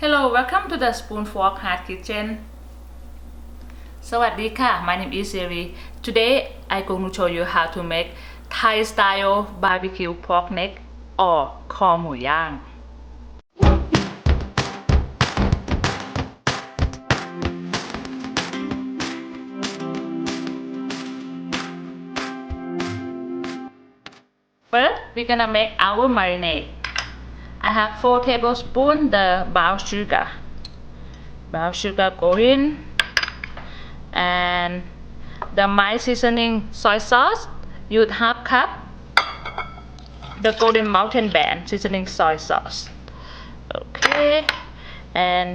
Hello, welcome to the Spoon Fork Heart Kitchen. สวัสดีค่ะ My name is Siri. Today I'm going to show you how to make Thai style barbecue pork neck or คอหมูย่าง First, we're gonna make our marinade. I have 4 tablespoons the brown sugar. Brown sugar go in, and the my seasoning soy sauce use half cup. The golden mountain band seasoning soy sauce. Okay, and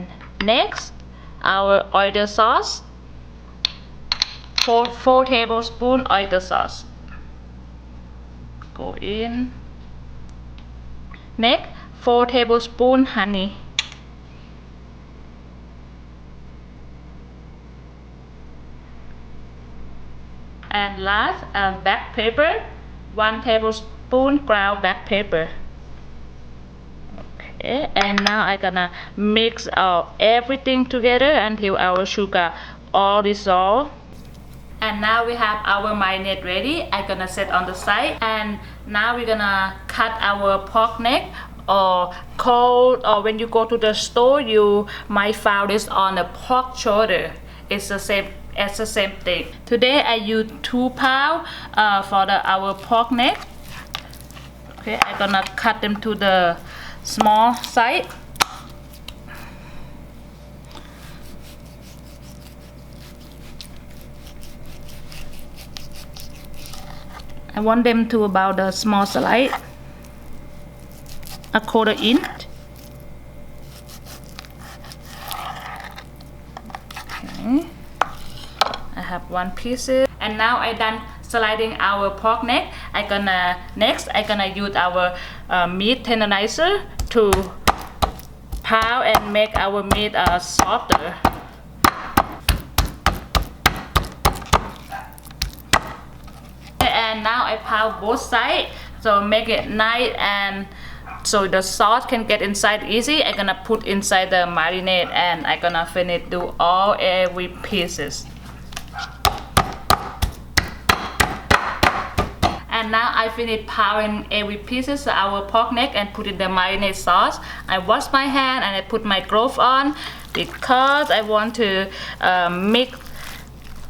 next our oyster sauce. 4 tablespoons oyster sauce. Go in. Next 4 tablespoons honey. And last black pepper, 1 tablespoon ground black pepper. Okay, and now I'm gonna mix everything together until our sugar all dissolve. And now we have our marinade ready. I'm gonna set on the side, and now we're gonna cut our pork neck or cold, or when you go to the store you might find this on a pork shoulder. It's the same thing. Today I use 2 pounds for our pork neck. Okay, I'm gonna cut them to the small size. I want them to about the small slice, a quarter inch. Okay. I have 1 piece, and now I done sliding our pork neck. I'm gonna use our meat tenderizer to pound and make our meat softer. And now I pound both sides, so make it nice, and so the sauce can get inside easy. I'm gonna put inside the marinade, and I'm gonna finish do every pieces. And now I finished pounding every pieces of our pork neck and put in the marinade sauce. I wash my hand and I put my glove on because I want to mix.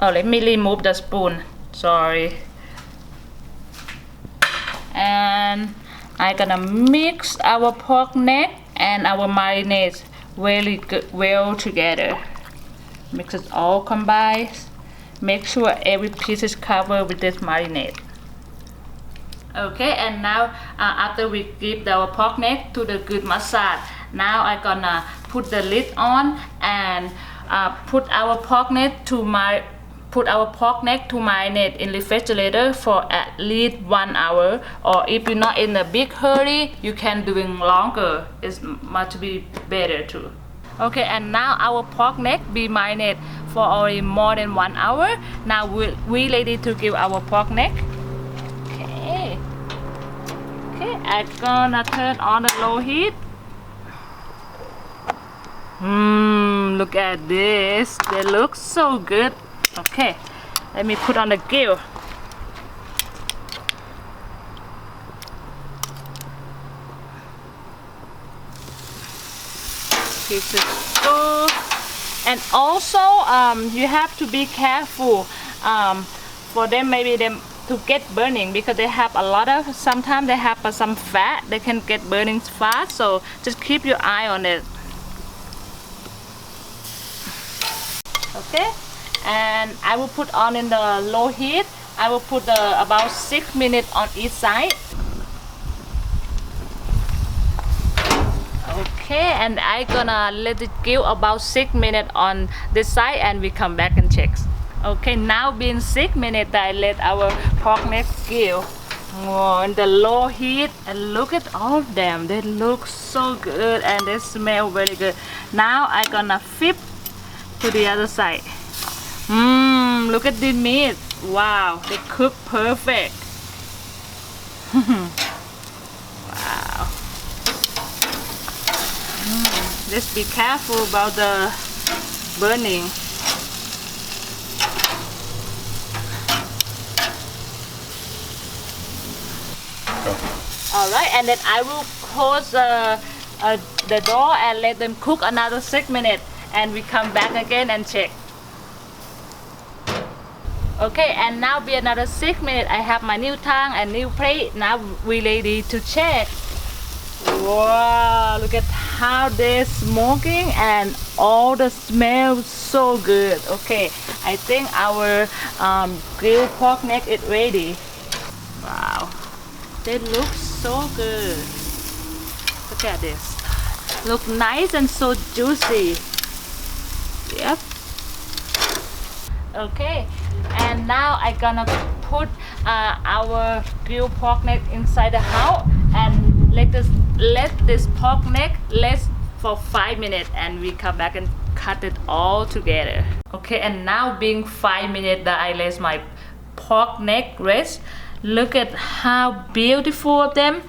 Oh, let me remove the spoon. Sorry. And I'm gonna mix our pork neck and our marinade really good, well together. Mix it all combined. Make sure every piece is covered with this marinade. Okay, and now after we give our pork neck to the good massage, now I'm gonna put the lid on and put our pork neck to marinate in refrigerator for at least 1 hour, or if you're not in a big hurry you can do it longer. It's much be better too. Okay, and now our pork neck be marinated for already more than 1 hour. Now we ready to give our pork neck. Okay, I'm gonna turn on the low heat. Look at this. They look so good. Okay, let me put on the grill. This is good. And also, you have to be careful for them, maybe them to get burning, because they have a lot of, sometimes they have some fat, they can get burning fast, so just keep your eye on it. Okay, and I will put on in the low heat. I will put about 6 minutes on each side. Okay, and I gonna let it grill about 6 minutes on this side, and we come back and check. Okay, now being 6 minutes, I let our pork neck grill on the low heat, and look at all of them. They look so good and they smell very good. Now I'm gonna flip to the other side. Look at the meat. Wow, they cook perfect. Wow. Just be careful about the burning. Alright, and then I will close the door and let them cook another 6 minutes, and we come back again and check. Okay, and now be another 6 minutes. I have my new tongue and new plate. Now we ready to check. Wow, look at how they're smoking and all the smell so good. Okay, I think our grilled pork neck is ready. Wow, they look so good. Look at this. Look nice and so juicy. Yep. Okay, and now I'm gonna put our grilled pork neck inside the house and let this pork neck rest for 5 minutes, and we come back and cut it all together. Okay, and now being 5 minutes that I let my pork neck rest. Look at how beautiful of them.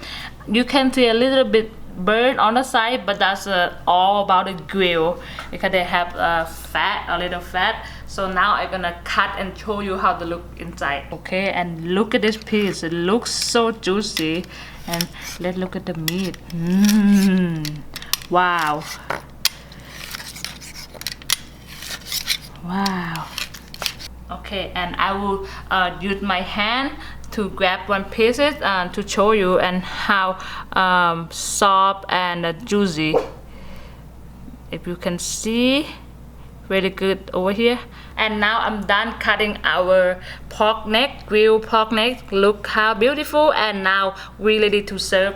You can see a little bit burn on the side, but that's all about the grill because they have a little fat. So now I'm gonna cut and show you how they look inside. Okay, and look at this piece. It looks so juicy. And let's look at the meat. Wow. Wow. Okay, and I will use my hand to grab one piece to show you and how soft and juicy. If you can see, really good over here. And now I'm done cutting our pork neck, grilled pork neck. Look how beautiful, and now we're ready to serve.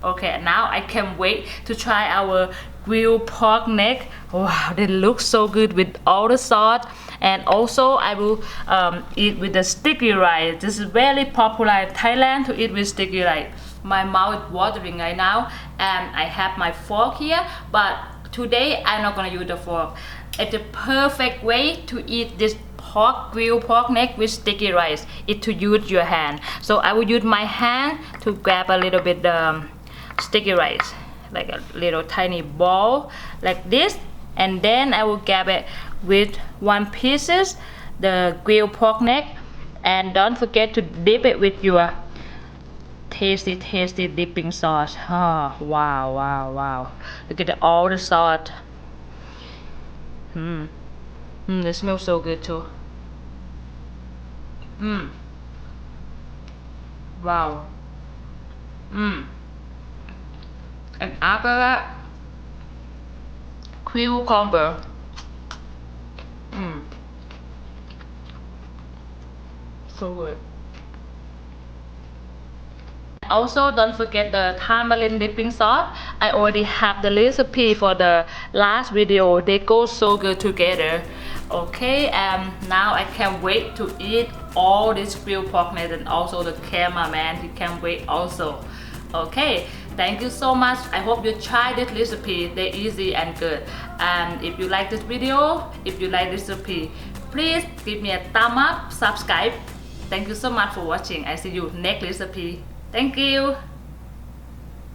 Okay, now I can't wait to try our grilled pork neck. Wow, they look so good with all the sauce. And also I will eat with the sticky rice. This is very popular in Thailand to eat with sticky rice. My mouth is watering right now, and I have my fork here, but today I'm not gonna use the fork. It's a perfect way to eat this grilled pork neck with sticky rice is to use your hand. So I will use my hand to grab a little bit sticky rice, like a little tiny ball like this, and then I will grab it with one pieces the grilled pork neck, and don't forget to dip it with your tasty dipping sauce. Oh, wow, look at all the sauce. It smells so good too. Wow. And after that, cucumber. So good. Also, don't forget the tamarind dipping sauce. I already have the recipe for the last video. They go so good together. Okay, now I can't wait to eat all this grilled pork neck, and also the cameraman, he can't wait also. Okay, thank you so much. I hope you try this recipe. They're easy and good. And if you like this video, if you like this recipe, please give me a thumb up, subscribe. Thank you so much for watching. I see you next recipe. Thank you.